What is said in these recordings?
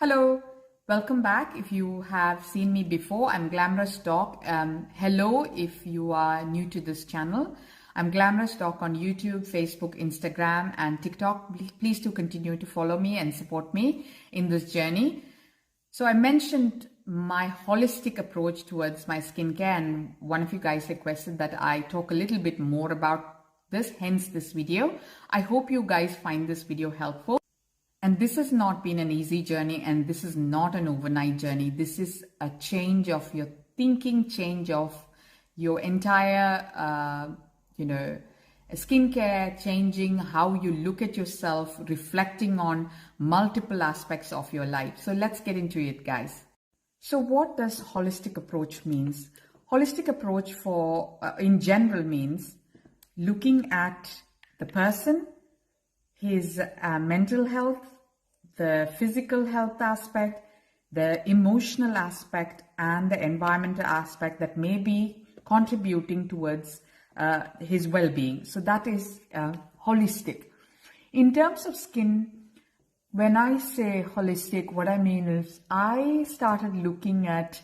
Hello, welcome back. If you have seen me before, I'm Glamorous Doc. Hello, if you are new to this channel. I'm Glamorous Doc on YouTube, Facebook, Instagram, and TikTok. Please do continue to follow me and support me in this journey. So I mentioned my holistic approach towards my skincare, and one of you guys requested that I talk a little bit more about this, hence this video. I hope you guys find this video helpful. And this has not been an easy journey, and this is not an overnight journey. This is a change of your thinking, change of your entire, skincare, changing how you look at yourself, reflecting on multiple aspects of your life. So let's get into it, guys. So what does holistic approach means? Holistic approach in general means looking at the person, his mental health, the physical health aspect, the emotional aspect, and the environmental aspect that may be contributing towards his well-being. So that is holistic. In terms of skin, when I say holistic, what I mean is I started looking at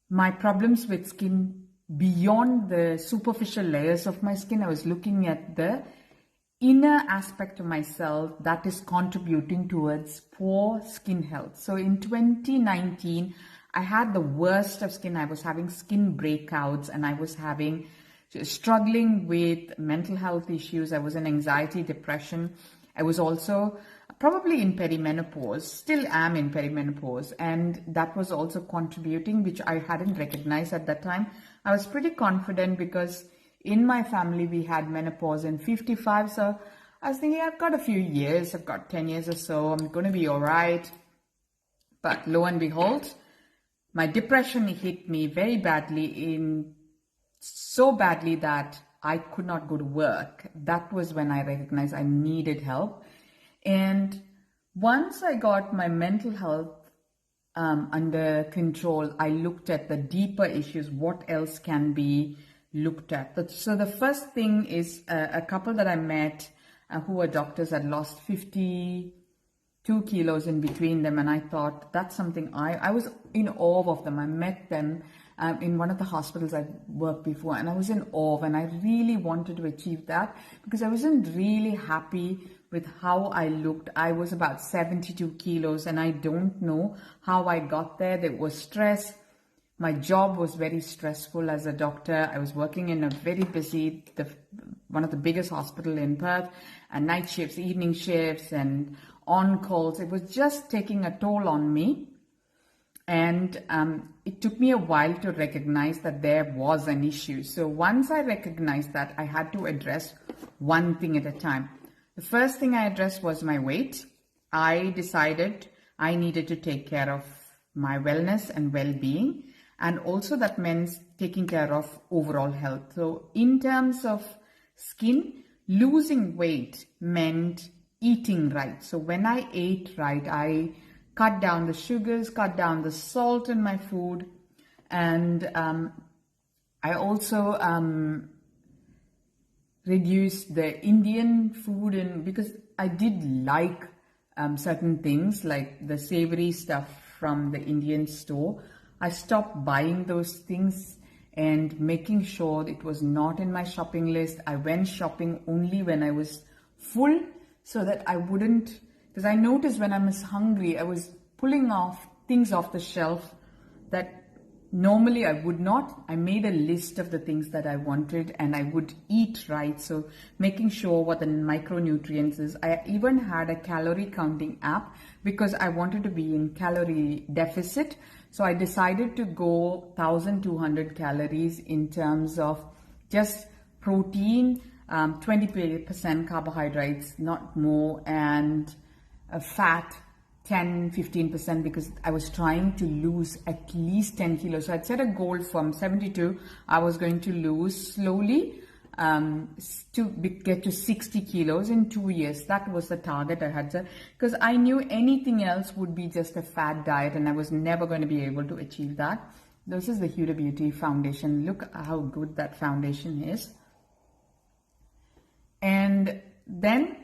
my problems with skin beyond the superficial layers of my skin. I was looking at the inner aspect of myself that is contributing towards poor skin health. So in 2019, I had the worst of skin. I was having skin breakouts, and I was struggling with mental health issues. I was in anxiety, depression. I was also probably in perimenopause, still am in perimenopause, and that was also contributing, which I hadn't recognized at that time. I was pretty confident because in my family, we had menopause in 55. So I was thinking, I've got a few years, I've got 10 years or so, I'm going to be all right. But lo and behold, my depression hit me very badly, so badly that I could not go to work. That was when I recognized I needed help. And once I got my mental health under control, I looked at the deeper issues. What else can be looked at? So the first thing is a couple that I met who were doctors had lost 52 kilos in between them, and I thought that's something I was in awe of them. I met them in one of the hospitals I worked before, and I was in awe, and I really wanted to achieve that because I wasn't really happy with how I looked. I was about 72 kilos, and I don't know how I got there. There was stress. My job was very stressful as a doctor. I was working in a very busy, one of the biggest hospital in Perth, and night shifts, evening shifts, and on calls. It was just taking a toll on me. And it took me a while to recognize that there was an issue. So once I recognized that, I had to address one thing at a time. The first thing I addressed was my weight. I decided I needed to take care of my wellness and well-being. And also that meant taking care of overall health. So in terms of skin, losing weight meant eating right. So when I ate right, I cut down the sugars, cut down the salt in my food. And I also reduced the Indian food, because I did like certain things like the savory stuff from the Indian store. I stopped buying those things and making sure it was not in my shopping list. I went shopping only when I was full, so that I wouldn't, because I noticed when I was hungry, I was pulling off things off the shelf that normally I would not. I made a list of the things that I wanted, and I would eat right. So making sure what the micronutrients is. I even had a calorie counting app because I wanted to be in calorie deficit. So I decided to go 1,200 calories in terms of just protein, 20% carbohydrates, not more, and fat 10-15%, because I was trying to lose at least 10 kilos. So I'd set a goal from 72. I was going to lose slowly to get to 60 kilos in 2 years. That was the target I had set, because I knew anything else would be just a fad diet, and I was never going to be able to achieve that. This is the Huda Beauty foundation. Look how good that foundation is. And then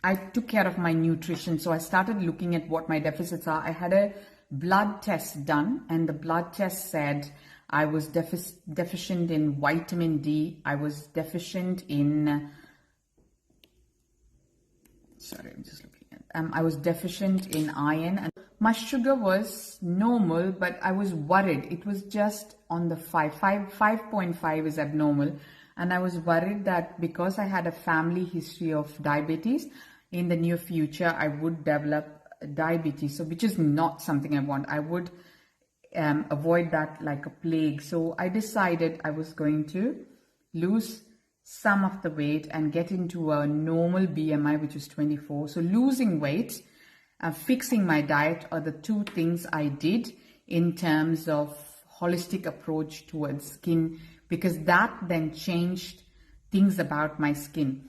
I took care of my nutrition. So I started looking at what my deficits are. I had a blood test done, and the blood test said I was deficient in vitamin D. I was deficient in, sorry, I'm just looking at, I was deficient in iron, and my sugar was normal, but I was worried. It was just on the 5.5 is abnormal. And I was worried that because I had a family history of diabetes, in the near future, I would develop diabetes. So, which is not something I want. I would avoid that like a plague. So I decided I was going to lose some of the weight and get into a normal BMI, which is 24. So losing weight, fixing my diet are the two things I did in terms of holistic approach towards skin, because that then changed things about my skin.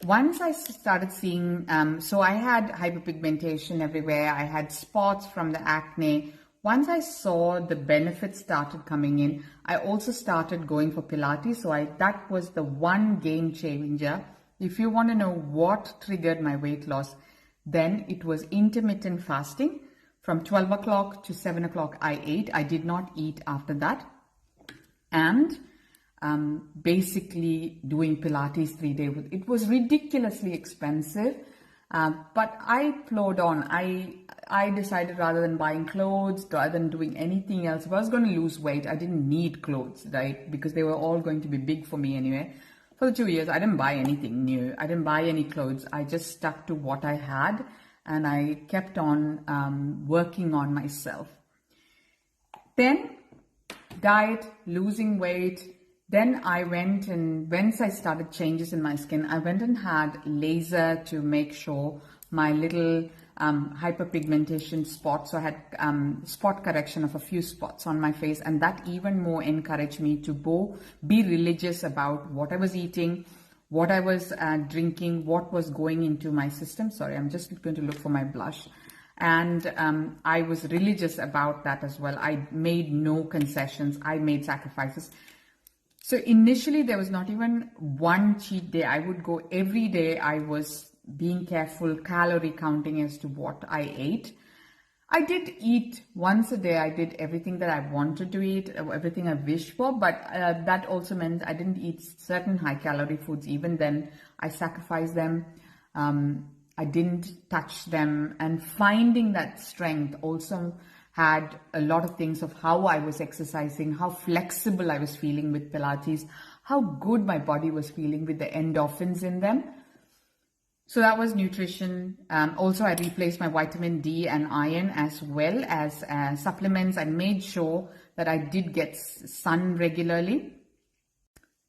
Once I started seeing, so I had hyperpigmentation everywhere. I had spots from the acne. Once I saw the benefits started coming in, I also started going for Pilates. So that was the one game changer. If you want to know what triggered my weight loss, then it was intermittent fasting. From 12 o'clock to 7 o'clock, I ate. I did not eat after that. And basically doing Pilates 3 days. It was ridiculously expensive, but I plowed on. I decided rather than buying clothes, rather than doing anything else, if I was going to lose weight, I didn't need clothes, right? Because they were all going to be big for me anyway. For the 2 years, I didn't buy anything new. I didn't buy any clothes. I just stuck to what I had, and I kept on working on myself. Then diet, losing weight. Then I went, and once I started changes in my skin, I went and had laser to make sure my little hyperpigmentation spots. So I had spot correction of a few spots on my face, and that even more encouraged me to be religious about what I was eating, what I was drinking, what was going into my system. Sorry, I'm just going to look for my blush. And I was religious about that as well. I made no concessions. I made sacrifices. So initially there was not even one cheat day. I would go every day. I was being careful, calorie counting as to what I ate. I did eat once a day. I did everything that I wanted to eat, everything I wished for, but that also meant I didn't eat certain high calorie foods. Even then I sacrificed them. I didn't touch them, and finding that strength also had a lot of things of how I was exercising, how flexible I was feeling with Pilates, how good my body was feeling with the endorphins in them. So that was nutrition. Also, I replaced my vitamin D and iron as well as supplements. I made sure that I did get sun regularly.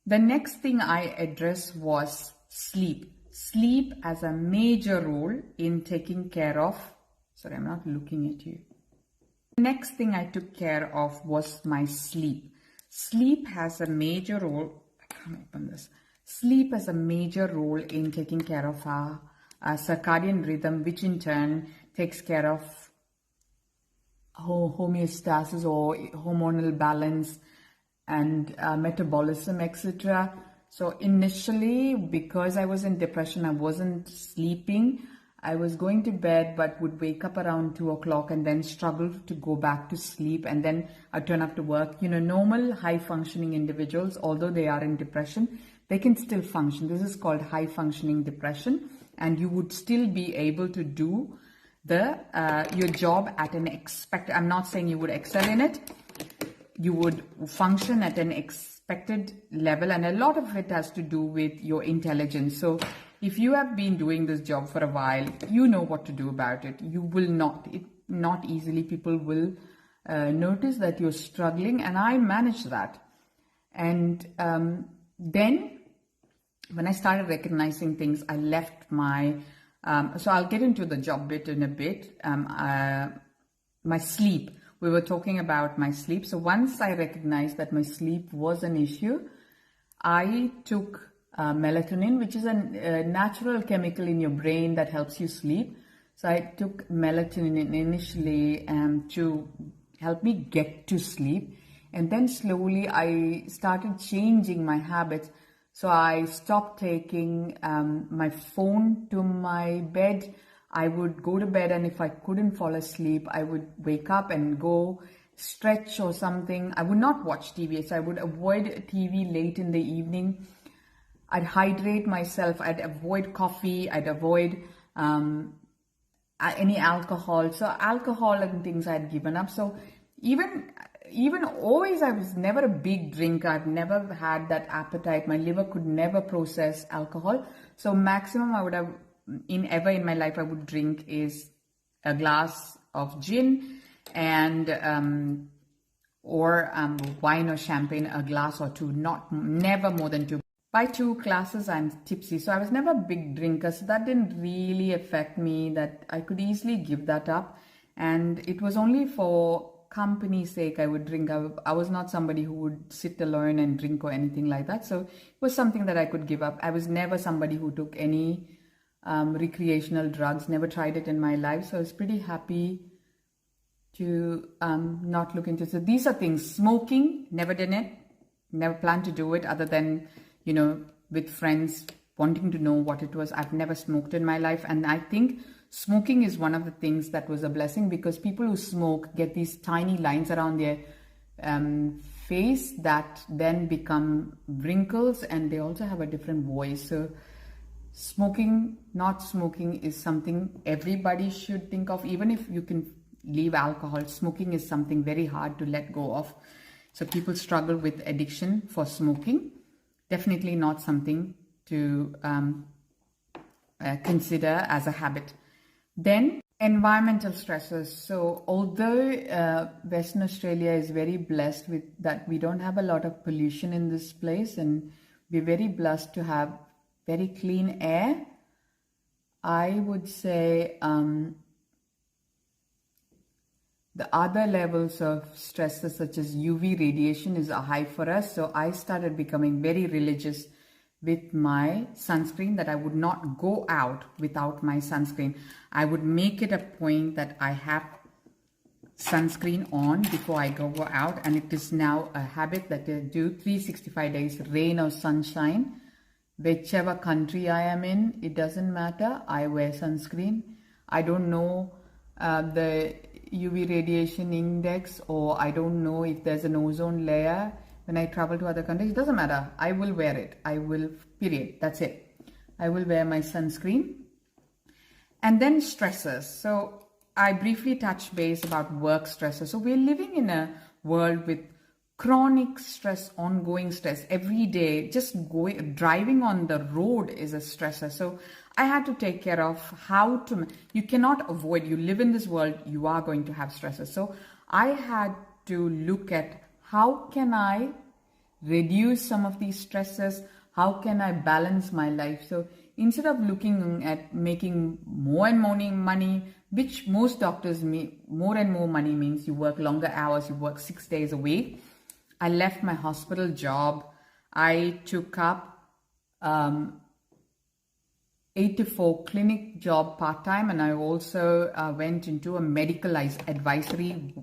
The next thing I addressed was sleep. Sleep has a major role in taking care of, sorry, I'm not looking at you. The next thing I took care of was my sleep. Sleep has a major role, I can't open this. Sleep has a major role in taking care of our circadian rhythm, which in turn takes care of homeostasis or hormonal balance and metabolism, etc. So initially, because I was in depression, I wasn't sleeping. I was going to bed, but would wake up around 2 o'clock and then struggle to go back to sleep. And then I'd turn up to work. You know, normal high functioning individuals, although they are in depression, they can still function. This is called high functioning depression. And you would still be able to do your job at an expected, I'm not saying you would excel in it. You would function at an expected level, and a lot of it has to do with your intelligence. So if you have been doing this job for a while, you know what to do about it. You will not easily, people will notice that you're struggling, and I managed that. And then when I started recognizing things, I left my, so I'll get into the job bit in a bit. My sleep. We were talking about my sleep. So once I recognized that my sleep was an issue, I took melatonin, which is a natural chemical in your brain that helps you sleep. So I took melatonin initially to help me get to sleep. And then slowly I started changing my habits. So I stopped taking my phone to my bed. I would go to bed, and if I couldn't fall asleep, I would wake up and go stretch or something. I would not watch TV, so I would avoid TV late in the evening. I'd hydrate myself. I'd avoid coffee. I'd avoid any alcohol. So alcohol and things I'd given up. So even always, I was never a big drinker. I've never had that appetite. My liver could never process alcohol. So maximum I would have ever in my life I would drink is a glass of gin and or wine or champagne, a glass or two, never more than two. By 2 glasses, I'm tipsy. So I was never a big drinker. So that didn't really affect me, that I could easily give that up. And it was only for company's sake I would drink. I was not somebody who would sit alone and drink or anything like that. So it was something that I could give up. I was never somebody who took any recreational drugs, never tried it in my life. So I was pretty happy to not look into it. So these are things. Smoking, never done it, never planned to do it, other than, you know, with friends wanting to know what it was. I've never smoked in my life. And I think smoking is one of the things that was a blessing, because people who smoke get these tiny lines around their face that then become wrinkles, and they also have a different voice. So smoking, not smoking, is something everybody should think of. Even if you can leave alcohol, smoking is something very hard to let go of. So people struggle with addiction for smoking. Definitely not something to consider as a habit. Then environmental stresses. So although Western Australia is very blessed with that, we don't have a lot of pollution in this place, and we're very blessed to have very clean air. I would say the other levels of stresses such as UV radiation is a high for us. So I started becoming very religious with my sunscreen, that I would not go out without my sunscreen. I would make it a point that I have sunscreen on before I go out, and it is now a habit that I do 365 days, rain or sunshine. Whichever country I am in, it doesn't matter, I wear sunscreen. I don't know the UV radiation index, or I don't know if there's an ozone layer when I travel to other countries. It doesn't matter. I will wear it. I will, period. That's it. I will wear my sunscreen. And then stresses. So I briefly touched base about work stresses. So we're living in a world with chronic stress, ongoing stress every day. Just driving on the road is a stressor. So I had to take care of how to, you cannot avoid, you live in this world, you are going to have stresses. So I had to look at how can I reduce some of these stresses? How can I balance my life? So instead of looking at making more and more money, which most doctors more and more money means you work longer hours, you work 6 days a week. I left my hospital job. I took up 8 to 4 clinic job part-time, and I also went into a medical advisory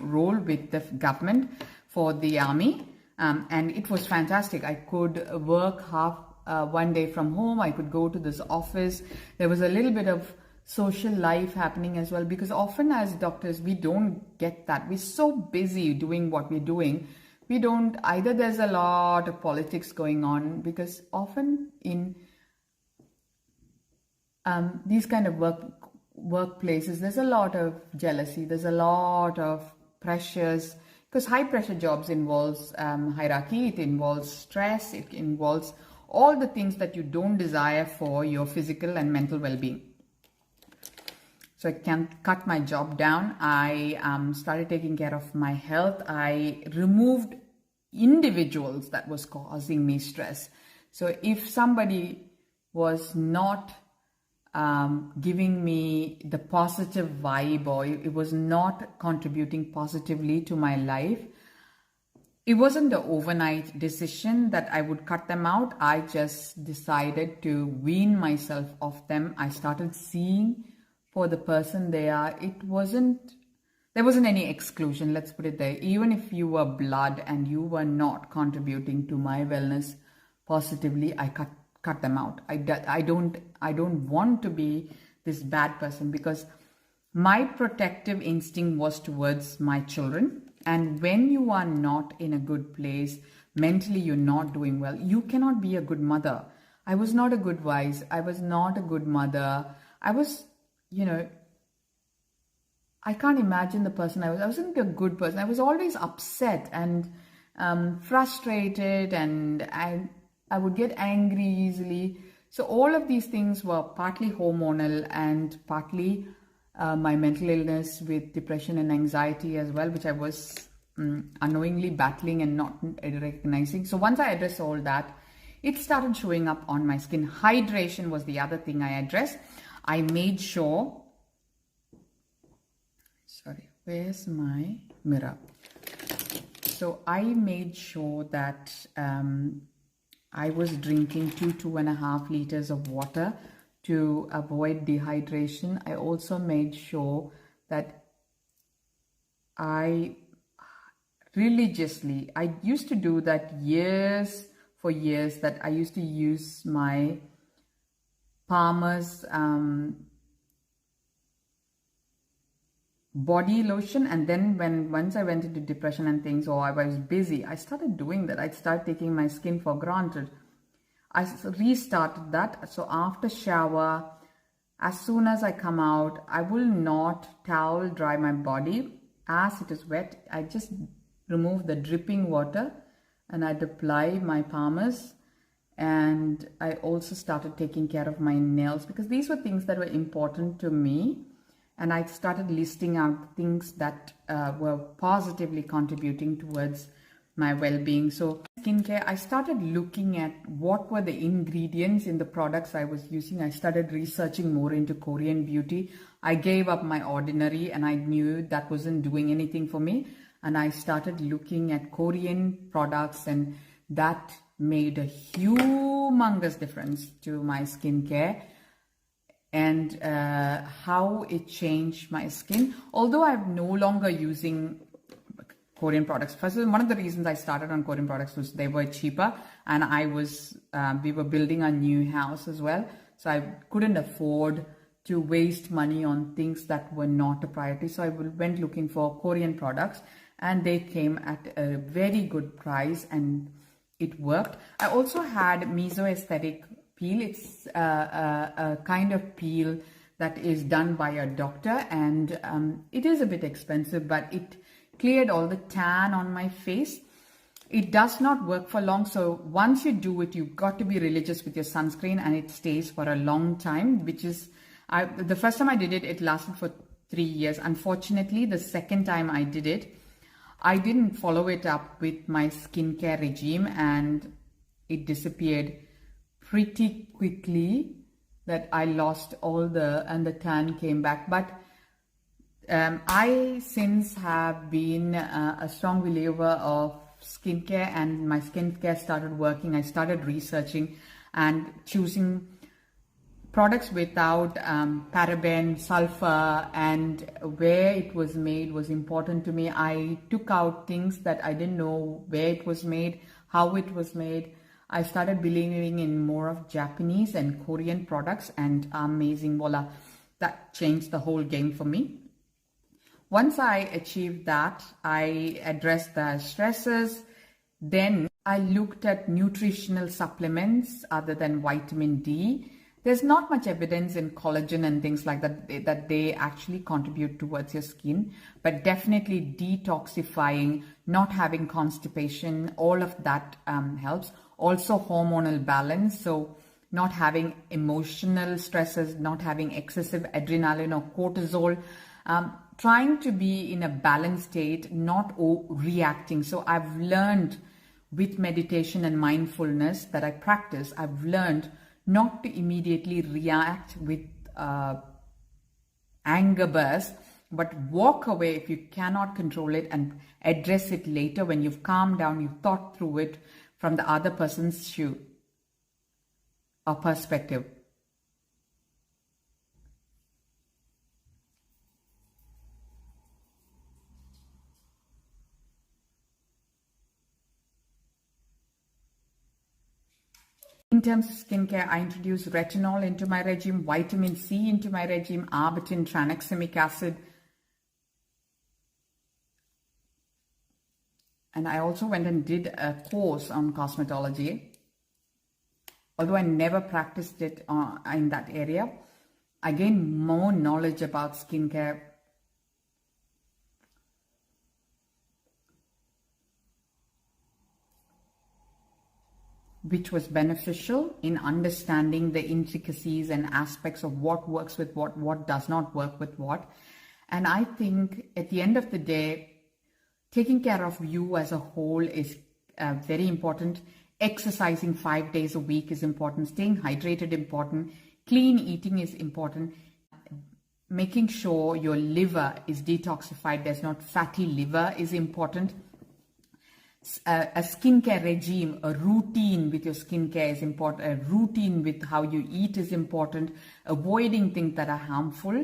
role with the government for the army, and it was fantastic. I could work one day from home. I could go to this office. There was a little bit of social life happening as well, because often as doctors we don't get that. We're so busy doing what we're doing, we don't, either there's a lot of politics going on, because often in these kind of workplaces there's a lot of jealousy, there's a lot of pressures, because high pressure jobs involves hierarchy, it involves stress, it involves all the things that you don't desire for your physical and mental well-being. So I can cut my job down. I started taking care of my health. I removed individuals that was causing me stress. So if somebody was not giving me the positive vibe, or it was not contributing positively to my life, it wasn't an overnight decision that I would cut them out. I just decided to wean myself off them. I started seeing for the person they are. There wasn't any exclusion, let's put it there. Even if you were blood and you were not contributing to my wellness positively, I cut them out. I don't want to be this bad person, because my protective instinct was towards my children. And when you are not in a good place, mentally you're not doing well, you cannot be a good mother. I was not a good wife. I was not a good mother. I was, I can't imagine the person I was. I wasn't a good person. I was always upset and frustrated, and I would get angry easily. So all of these things were partly hormonal and partly my mental illness with depression and anxiety as well, which I was unknowingly battling and not recognizing. So once I addressed all that, it started showing up on my skin. Hydration was the other thing I addressed. I made sure, sorry, where's my mirror? So I made sure that I was drinking 2.5 liters of water to avoid dehydration. I also made sure that I religiously, I used to do that for years, that I used to use my Palmer's body lotion, and then once I went into depression and things, or I was busy, I started doing that. I started taking my skin for granted. I restarted that. So after shower, as soon as I come out, I will not towel dry my body. As it is wet, I just remove the dripping water and I'd apply my Palmer's. And I also started taking care of my nails, because these were things that were important to me. And I started listing out things that were positively contributing towards my well-being. So skincare, I started looking at what were the ingredients in the products I was using. I started researching more into Korean beauty. I gave up my ordinary, and I knew that wasn't doing anything for me. And I started looking at Korean products, and that made a humongous difference to my skincare and how it changed my skin. Although I'm no longer using Korean products. First, one of the reasons I started on Korean products was they were cheaper, and we were building a new house as well. So I couldn't afford to waste money on things that were not a priority. So I went looking for Korean products, and they came at a very good price, and it worked. I also had mesoaesthetic peel. It's a kind of peel that is done by a doctor, and it is a bit expensive, but it cleared all the tan on my face. It does not work for long, so once you do it, you've got to be religious with your sunscreen, and it stays for a long time, which is, the first time I did it, it lasted for 3 years. Unfortunately, the second time I did it, I didn't follow it up with my skincare regime, and it disappeared pretty quickly, that I lost and the tan came back. But I since have been a strong believer of skincare, and my skincare started working. I started researching and choosing products without paraben, sulfur, and where it was made was important to me. I took out things that I didn't know where it was made, how it was made. I started believing in more of Japanese and Korean products, and amazing, voila, that changed the whole game for me. Once I achieved that, I addressed the stresses. Then I looked at nutritional supplements other than vitamin D. There's not much evidence in collagen and things like that that they actually contribute towards your skin, but definitely detoxifying, not having constipation, all of that helps. Also hormonal balance, so not having emotional stresses, not having excessive adrenaline or cortisol, trying to be in a balanced state, not reacting. So I've learned with meditation and mindfulness that I practice, I've learned not to immediately react with anger burst, but walk away if you cannot control it, and address it later when you've calmed down, you've thought through it from the other person's shoe or perspective. In terms of skincare, I introduced retinol into my regime, vitamin C into my regime, arbutin, tranexamic acid. And I also went and did a course on cosmetology. Although I never practiced it in that area, I gained more knowledge about skincare. Which was beneficial in understanding the intricacies and aspects of what works with what does not work with what. And I think at the end of the day, taking care of you as a whole is very important. Exercising 5 days a week is important. Staying hydrated is important. Clean eating is important. Making sure your liver is detoxified, there's not fatty liver, is important. A skincare regime, a routine with your skincare is important. A routine with how you eat is important. Avoiding things that are harmful.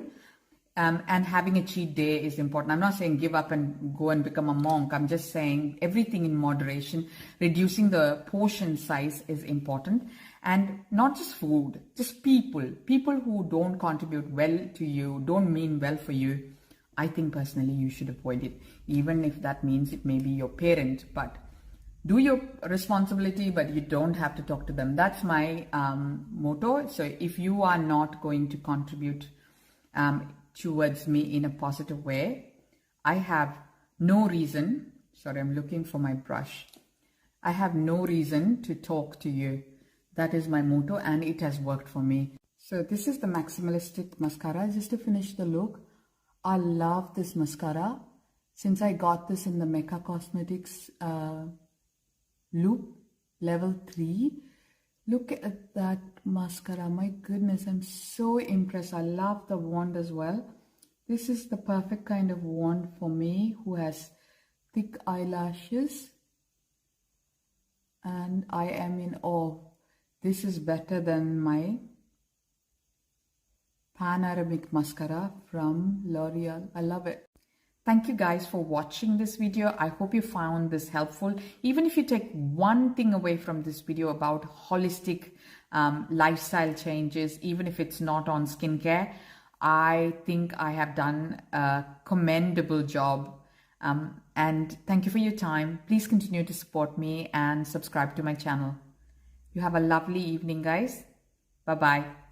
And having a cheat day is important. I'm not saying give up and go and become a monk. I'm just saying everything in moderation. Reducing the portion size is important. And not just food, just people. People who don't contribute well to you, don't mean well for you. I think personally you should avoid it. Even if that means it may be your parent. But do your responsibility, but you don't have to talk to them. That's my motto. So if you are not going to contribute towards me in a positive way, I have no reason, sorry, I'm looking for my brush. I have no reason to talk to you. That is my motto, and it has worked for me. So this is the Maximalistic mascara. Just to finish the look, I love this mascara. Since I got this in the Mecca Cosmetics loop level 3. Look at that mascara. My goodness, I'm so impressed. I love the wand as well. This is the perfect kind of wand for me who has thick eyelashes. And I am in awe. This is better than my panoramic mascara from L'Oreal. I love it. Thank you guys for watching this video. I hope you found this helpful. Even if you take one thing away from this video about holistic lifestyle changes, even if it's not on skincare, I think I have done a commendable job. And thank you for your time. Please continue to support me and subscribe to my channel. You have a lovely evening, guys. Bye-bye.